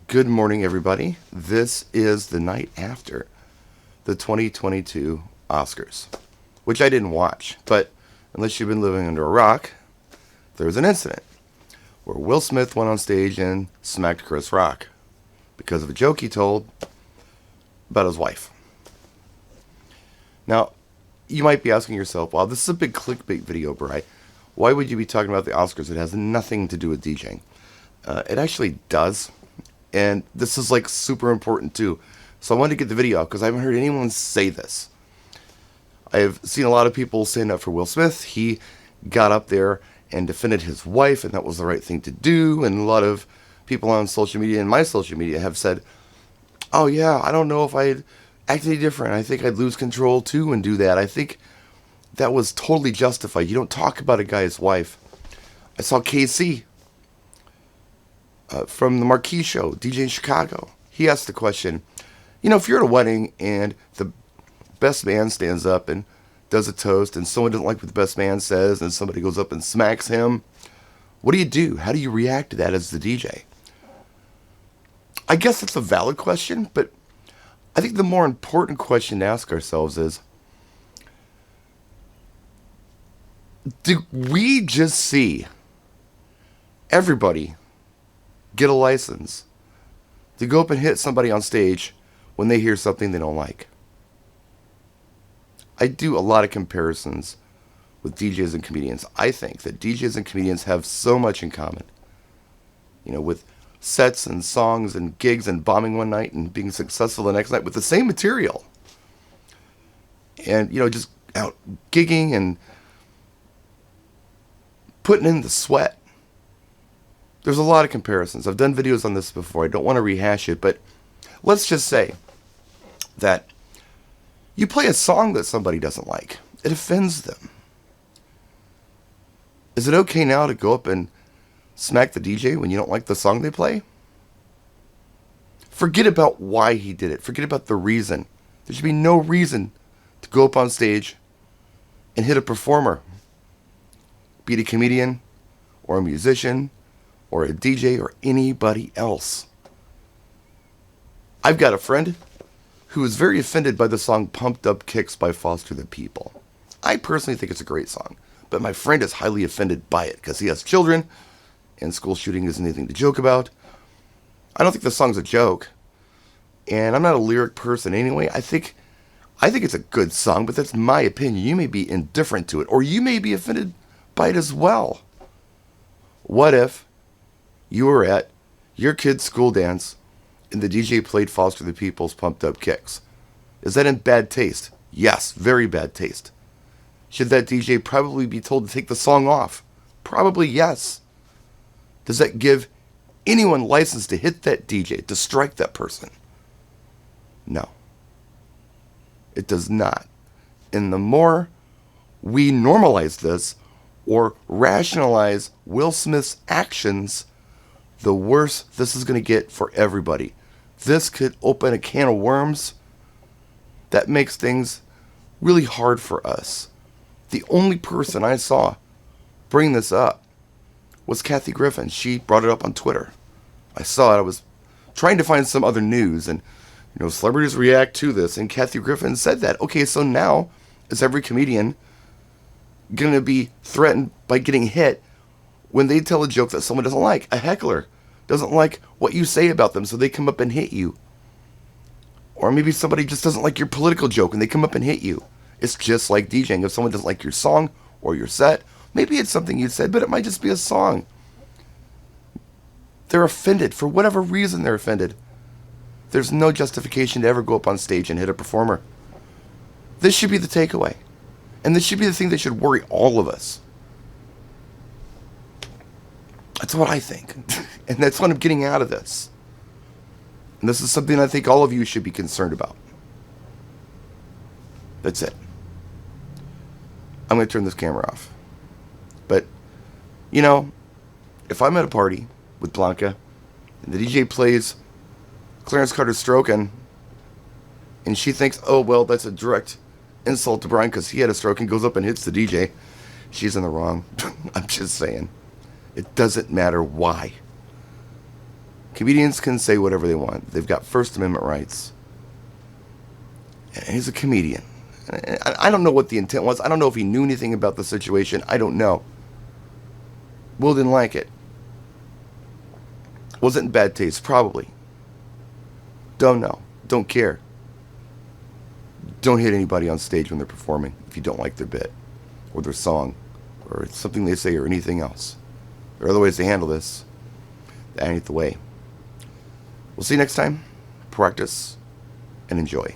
Good morning, everybody. This is the night after the 2022 Oscars, which I didn't watch, but unless you've been living under a rock, there was an incident where Will Smith went on stage and smacked Chris Rock because of a joke he told about his wife. Now, you might be asking yourself, wow, this is a big clickbait video, Bri. Why would you be talking about the Oscars? It has nothing to do with DJing. It actually does. And this is like super important too. So I wanted to get the video out because I haven't heard anyone say this. I've seen a lot of people stand up for Will Smith. He got up there and defended his wife, and that was the right thing to do. And a lot of people on social media and my social media have said, oh yeah, I don't know if I'd act any different. I think I'd lose control too and do that. I think that was totally justified. You don't talk about a guy's wife. I saw KC from the Marquee Show, DJ in Chicago. He asked the question, if you're at a wedding and the best man stands up and does a toast and someone doesn't like what the best man says and somebody goes up and smacks him, what do? How do you react to that as the DJ? I guess that's a valid question, but I think the more important question to ask ourselves is, did we just see everybody get a license to go up and hit somebody on stage when they hear something they don't like? I do a lot of comparisons with DJs and comedians. I think that DJs and comedians have so much in common. With sets and songs and gigs and bombing one night and being successful the next night with the same material. And, just out gigging and putting in the sweat. There's a lot of comparisons. I've done videos on this before. I don't want to rehash it, but let's just say that you play a song that somebody doesn't like. It offends them. Is it okay now to go up and smack the DJ when you don't like the song they play? Forget about why he did it. Forget about the reason. There should be no reason to go up on stage and hit a performer. Be it a comedian or a musician or a DJ or anybody else. I've got a friend who is very offended by the song Pumped Up Kicks by Foster the People. I personally think it's a great song, but my friend is highly offended by it because he has children and school shooting isn't anything to joke about. I don't think the song's a joke, and I'm not a lyric person anyway. I think it's a good song, but that's my opinion. You may be indifferent to it, or you may be offended by it as well. What if you were at your kid's school dance and the DJ played Foster the People's Pumped Up Kicks? Is that in bad taste? Yes, very bad taste. Should that DJ probably be told to take the song off? Probably yes. Does that give anyone license to hit that DJ, to strike that person? No. It does not. And the more we normalize this or rationalize Will Smith's actions, the worse this is going to get for everybody. This could open a can of worms that makes things really hard for us. The only person I saw bring this up was Kathy Griffin. She brought it up on Twitter. I saw it. I was trying to find some other news, and celebrities react to this, and Kathy Griffin said that. Okay, so now is every comedian going to be threatened by getting hit when they tell a joke that someone doesn't like? A heckler doesn't like what you say about them, so they come up and hit you. Or maybe somebody just doesn't like your political joke and they come up and hit you. It's just like DJing. If someone doesn't like your song or your set, maybe it's something you said, but it might just be a song. They're offended. For whatever reason they're offended. There's no justification to ever go up on stage and hit a performer. This should be the takeaway. And this should be the thing that should worry all of us. That's what I think. And that's what I'm getting out of this. And this is something I think all of you should be concerned about. That's it. I'm going to turn this camera off. But, if I'm at a party with Blanca and the DJ plays Clarence Carter's Strokin', and she thinks, oh, well, that's a direct insult to Brian because he had a stroke and goes up and hits the DJ, she's in the wrong. I'm just saying. It doesn't matter why. Comedians can say whatever they want. They've got First Amendment rights. And he's a comedian. I don't know what the intent was. I don't know if he knew anything about the situation. I don't know. Will didn't like it. Was it in bad taste? Probably. Don't know. Don't care. Don't hit anybody on stage when they're performing if you don't like their bit or their song or something they say or anything else. There are other ways to handle this. That ain't the way. We'll see you next time. Practice and enjoy.